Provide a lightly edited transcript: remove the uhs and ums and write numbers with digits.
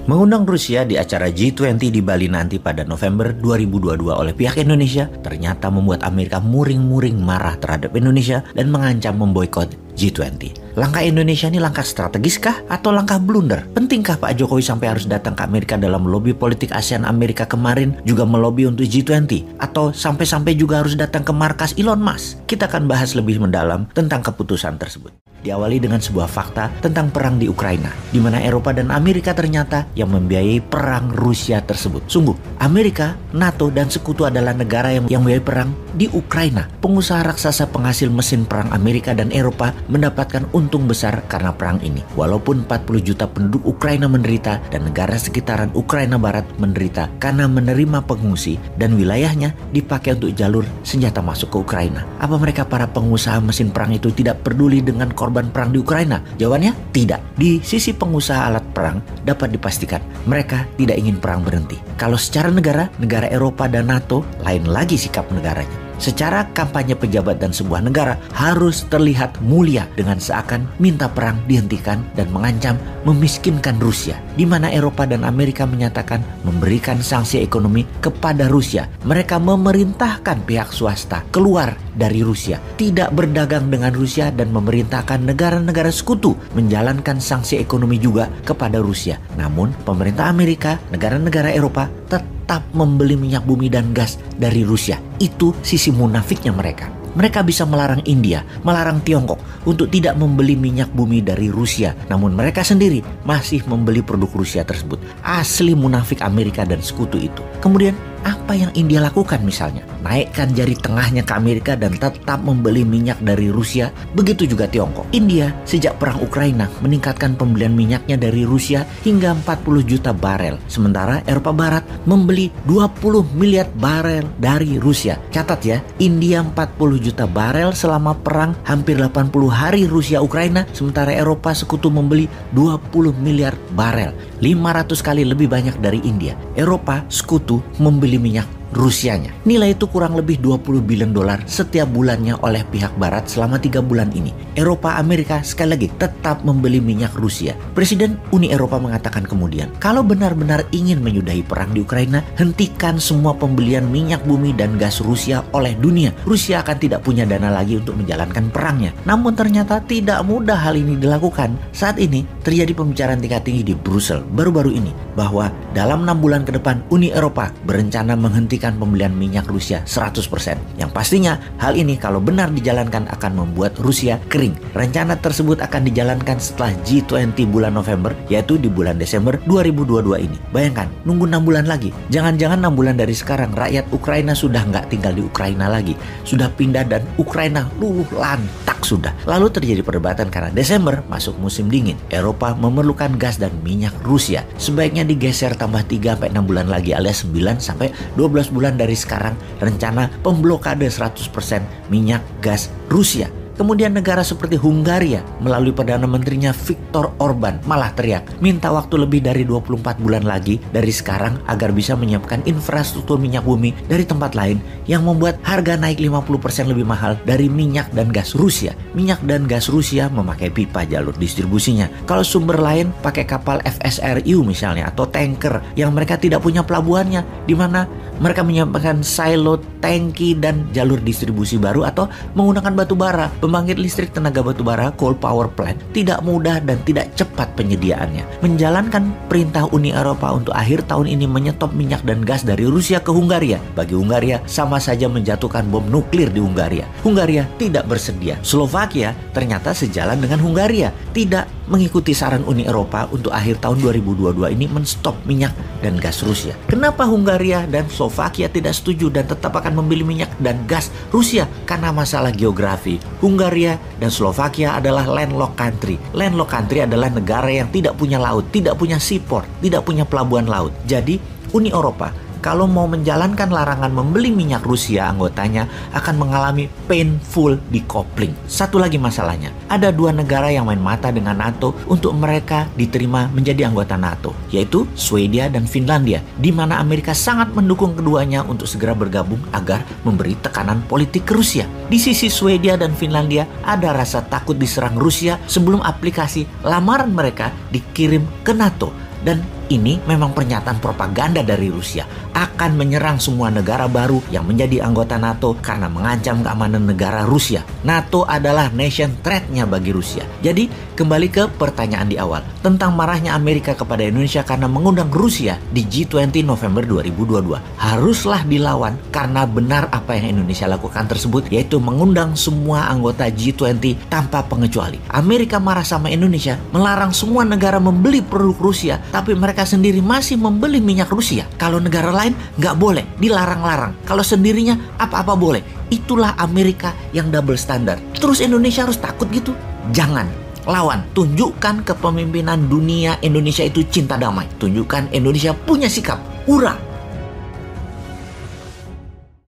Mengundang Rusia di acara G20 di Bali nanti pada November 2022 oleh pihak Indonesia ternyata membuat Amerika muring-muring marah terhadap Indonesia dan mengancam memboikot G20. Langkah Indonesia ini langkah strategis kah atau langkah blunder? Pentingkah Pak Jokowi sampai harus datang ke Amerika dalam lobby politik ASEAN Amerika kemarin juga melobi untuk G20? Atau sampai-sampai juga harus datang ke markas Elon Musk? Kita akan bahas lebih mendalam tentang keputusan tersebut. Diawali dengan sebuah fakta tentang perang di Ukraina, di mana Eropa dan Amerika ternyata yang membiayai perang Rusia tersebut. Sungguh, Amerika, NATO, dan sekutu adalah negara yang membiayai perang di Ukraina. Pengusaha raksasa penghasil mesin perang Amerika dan Eropa mendapatkan untung besar karena perang ini. Walaupun 40 juta penduduk Ukraina menderita dan negara sekitaran Ukraina Barat menderita karena menerima pengungsi dan wilayahnya dipakai untuk jalur senjata masuk ke Ukraina. Apa mereka para pengusaha mesin perang itu tidak peduli dengan korban perang di Ukraina? Jawabannya tidak. Di sisi pengusaha alat perang dapat dipastikan mereka tidak ingin perang berhenti. Kalau secara negara Eropa dan NATO lain lagi sikap negaranya. Secara kampanye pejabat dan sebuah negara harus terlihat mulia dengan seakan minta perang dihentikan dan mengancam memiskinkan Rusia. Di mana Eropa dan Amerika menyatakan memberikan sanksi ekonomi kepada Rusia. Mereka memerintahkan pihak swasta keluar dari Rusia, tidak berdagang dengan Rusia dan memerintahkan negara-negara sekutu menjalankan sanksi ekonomi juga kepada Rusia. Namun pemerintah Amerika, negara-negara Eropa tetap membeli minyak bumi dan gas dari Rusia. Itu sisi munafiknya mereka. Mereka bisa melarang India, melarang Tiongkok untuk tidak membeli minyak bumi dari Rusia. Namun mereka sendiri masih membeli produk Rusia tersebut. Asli munafik Amerika dan sekutu itu. Kemudian apa yang India lakukan misalnya? Naikkan jari tengahnya ke Amerika dan tetap membeli minyak dari Rusia. Begitu juga Tiongkok. India sejak perang Ukraina meningkatkan pembelian minyaknya dari Rusia hingga 40 juta barel. Sementara Eropa Barat membeli 20 miliar barel dari Rusia. Catat ya, India 40 juta barel selama perang hampir 80 hari Rusia-Ukraina. Sementara Eropa sekutu membeli 20 miliar barel. 500 kali lebih banyak dari India. Eropa sekutu membeli minyak Rusianya. Nilai itu kurang lebih 20 bilion dolar setiap bulannya oleh pihak barat selama 3 bulan ini. Eropa, Amerika sekali lagi tetap membeli minyak Rusia. Presiden Uni Eropa mengatakan kemudian, kalau benar-benar ingin menyudahi perang di Ukraina, hentikan semua pembelian minyak bumi dan gas Rusia oleh dunia. Rusia akan tidak punya dana lagi untuk menjalankan perangnya. Namun ternyata tidak mudah hal ini dilakukan. Saat ini terjadi pembicaraan tingkat tinggi di Brussel baru-baru ini bahwa dalam 6 bulan ke depan Uni Eropa berencana menghentikan pembelian minyak Rusia 100%. Yang pastinya hal ini kalau benar dijalankan akan membuat Rusia kering. Rencana tersebut akan dijalankan setelah G20 bulan November, yaitu di bulan Desember 2022 ini. Bayangkan, nunggu 6 bulan lagi. Jangan-jangan 6 bulan dari sekarang rakyat Ukraina sudah nggak tinggal di Ukraina lagi. Sudah pindah dan Ukraina luluh lantak sudah. Lalu terjadi perdebatan karena Desember masuk musim dingin. Eropa memerlukan gas dan minyak Rusia. Sebaiknya digeser tambah 3-6 bulan lagi alias 9-12 bulan dari sekarang rencana pemblokade 100% minyak gas Rusia. Kemudian negara seperti Hungaria melalui Perdana Menterinya Viktor Orban malah teriak minta waktu lebih dari 24 bulan lagi dari sekarang agar bisa menyiapkan infrastruktur minyak bumi dari tempat lain yang membuat harga naik 50% lebih mahal dari minyak dan gas Rusia. Minyak dan gas Rusia memakai pipa jalur distribusinya. Kalau sumber lain pakai kapal FSRU misalnya atau tanker yang mereka tidak punya pelabuhannya, di mana mereka menyiapkan silo, tangki dan jalur distribusi baru atau menggunakan batu bara. Pembangkit listrik tenaga batubara coal power plant tidak mudah dan tidak cepat penyediaannya. Menjalankan perintah Uni Eropa untuk akhir tahun ini menyetop minyak dan gas dari Rusia ke Hungaria. Bagi Hungaria sama saja menjatuhkan bom nuklir di Hungaria. Hungaria tidak bersedia. Slovakia ternyata sejalan dengan Hungaria, tidak mengikuti saran Uni Eropa untuk akhir tahun 2022 ini menstop minyak dan gas Rusia. Kenapa Hungaria dan Slovakia tidak setuju dan tetap akan membeli minyak dan gas Rusia? Karena masalah geografi. Hungaria dan Slovakia adalah landlocked country. Landlocked country adalah negara yang tidak punya laut, tidak punya seaport, tidak punya pelabuhan laut. Jadi Uni Eropa kalau mau menjalankan larangan membeli minyak Rusia, anggotanya akan mengalami painful decoupling. Satu lagi masalahnya, ada 2 negara yang main mata dengan NATO untuk mereka diterima menjadi anggota NATO, yaitu Swedia dan Finlandia, di mana Amerika sangat mendukung keduanya untuk segera bergabung agar memberi tekanan politik ke Rusia. Di sisi Swedia dan Finlandia ada rasa takut diserang Rusia sebelum aplikasi lamaran mereka dikirim ke NATO. Dan ini memang pernyataan propaganda dari Rusia akan menyerang semua negara baru yang menjadi anggota NATO karena mengancam keamanan negara Rusia. NATO adalah nation threat-nya bagi Rusia. Jadi, kembali ke pertanyaan di awal tentang marahnya Amerika kepada Indonesia karena mengundang Rusia di G20 November 2022. Haruslah dilawan karena benar apa yang Indonesia lakukan tersebut, yaitu mengundang semua anggota G20 tanpa pengecuali. Amerika marah sama Indonesia, melarang semua negara membeli produk Rusia, tapi mereka sendiri masih membeli minyak Rusia. Kalau negara lain nggak boleh, dilarang-larang. Kalau sendirinya apa-apa boleh. Itulah Amerika yang double standard. Terus Indonesia harus takut gitu? Jangan. Lawan, tunjukkan kepemimpinan dunia Indonesia itu cinta damai. Tunjukkan Indonesia punya sikap. Hurra!